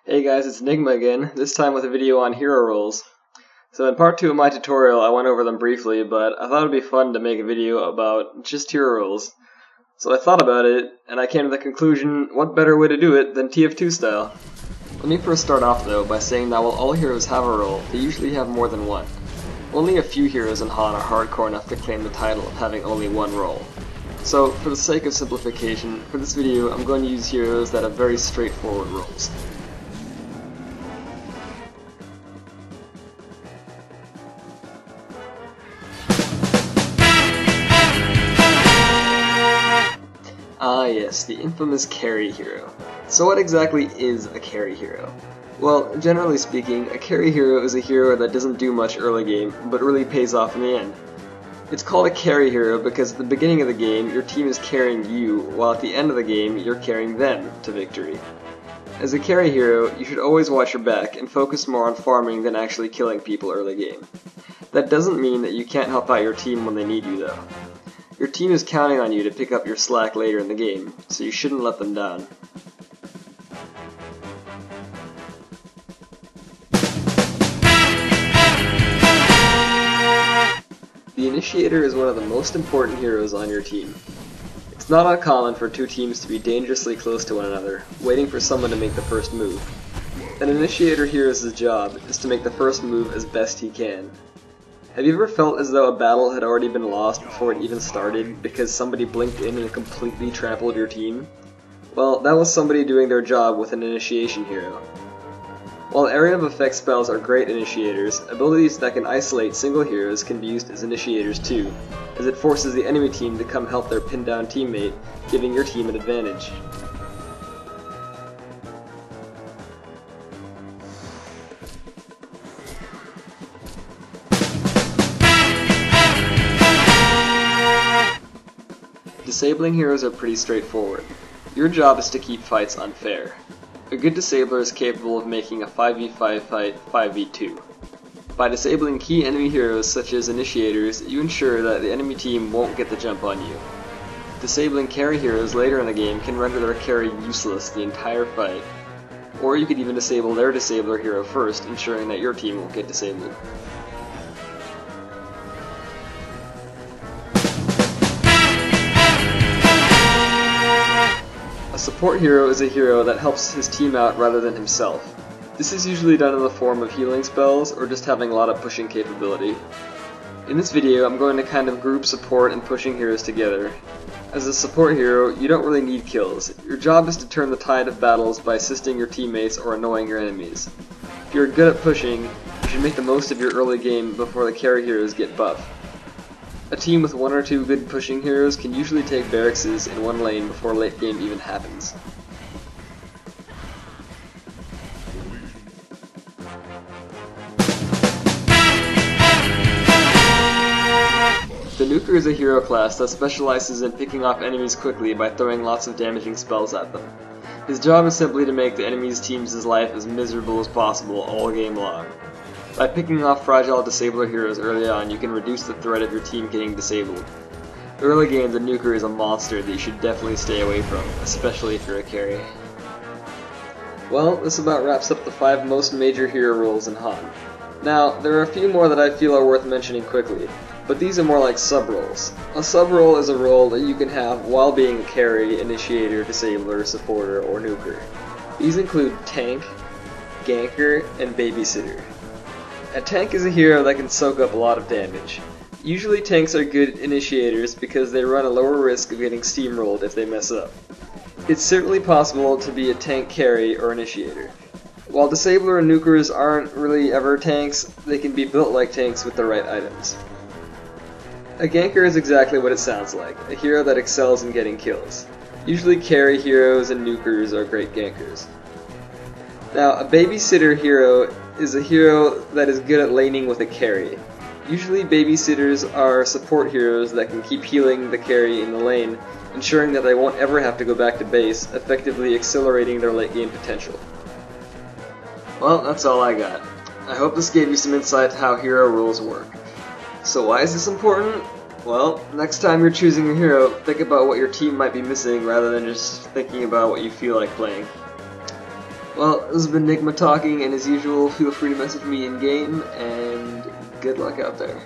Hey guys, it's Nigma again, this time with a video on hero roles. So in part 2 of my tutorial I went over them briefly, but I thought it would be fun to make a video about just hero roles. So I thought about it, and I came to the conclusion, what better way to do it than TF2 style? Let me first start off though by saying that while all heroes have a role, they usually have more than one. Only a few heroes in Han are hardcore enough to claim the title of having only one role. So for the sake of simplification, for this video I'm going to use heroes that have very straightforward roles. Ah yes, the infamous carry hero. So what exactly is a carry hero? Well, generally speaking, a carry hero is a hero that doesn't do much early game, but really pays off in the end. It's called a carry hero because at the beginning of the game, your team is carrying you, while at the end of the game, you're carrying them to victory. As a carry hero, you should always watch your back and focus more on farming than actually killing people early game. That doesn't mean that you can't help out your team when they need you though. Your team is counting on you to pick up your slack later in the game, so you shouldn't let them down. The Initiator is one of the most important heroes on your team. It's not uncommon for two teams to be dangerously close to one another, waiting for someone to make the first move. An Initiator hero's job is to make the first move as best he can. Have you ever felt as though a battle had already been lost before it even started because somebody blinked in and completely trampled your team? Well, that was somebody doing their job with an initiation hero. While area of effect spells are great initiators, abilities that can isolate single heroes can be used as initiators too, as it forces the enemy team to come help their pinned down teammate, giving your team an advantage. Disabling heroes are pretty straightforward. Your job is to keep fights unfair. A good disabler is capable of making a 5v5 fight 5v2. By disabling key enemy heroes such as initiators, you ensure that the enemy team won't get the jump on you. Disabling carry heroes later in the game can render their carry useless the entire fight. Or you could even disable their disabler hero first, ensuring that your team won't get disabled. A support hero is a hero that helps his team out rather than himself. This is usually done in the form of healing spells or just having a lot of pushing capability. In this video I'm going to kind of group support and pushing heroes together. As a support hero, you don't really need kills. Your job is to turn the tide of battles by assisting your teammates or annoying your enemies. If you're good at pushing, you should make the most of your early game before the carry heroes get buffed. A team with one or two good pushing heroes can usually take barracks in one lane before late game even happens. The Nuker is a hero class that specializes in picking off enemies quickly by throwing lots of damaging spells at them. His job is simply to make the enemy's team's life as miserable as possible all game long. By picking off fragile disabler heroes early on, you can reduce the threat of your team getting disabled. Early game, the Nuker is a monster that you should definitely stay away from, especially if you're a carry. Well, this about wraps up the 5 most major hero roles in Han. Now, there are a few more that I feel are worth mentioning quickly, but these are more like sub-roles. A sub-role is a role that you can have while being a carry, initiator, disabler, supporter, or nuker. These include tank, ganker, and babysitter. A tank is a hero that can soak up a lot of damage. Usually tanks are good initiators because they run a lower risk of getting steamrolled if they mess up. It's certainly possible to be a tank carry or initiator. While disabler and nukers aren't really ever tanks, they can be built like tanks with the right items. A ganker is exactly what it sounds like, a hero that excels in getting kills. Usually carry heroes and nukers are great gankers. Now, a babysitter hero is a hero that is good at laning with a carry. Usually babysitters are support heroes that can keep healing the carry in the lane, ensuring that they won't ever have to go back to base, effectively accelerating their late game potential. Well, that's all I got. I hope this gave you some insight to how hero rules work. So why is this important? Well, next time you're choosing a hero, think about what your team might be missing rather than just thinking about what you feel like playing. Well, this has been Nigma talking, and as usual, feel free to message me in-game, and good luck out there.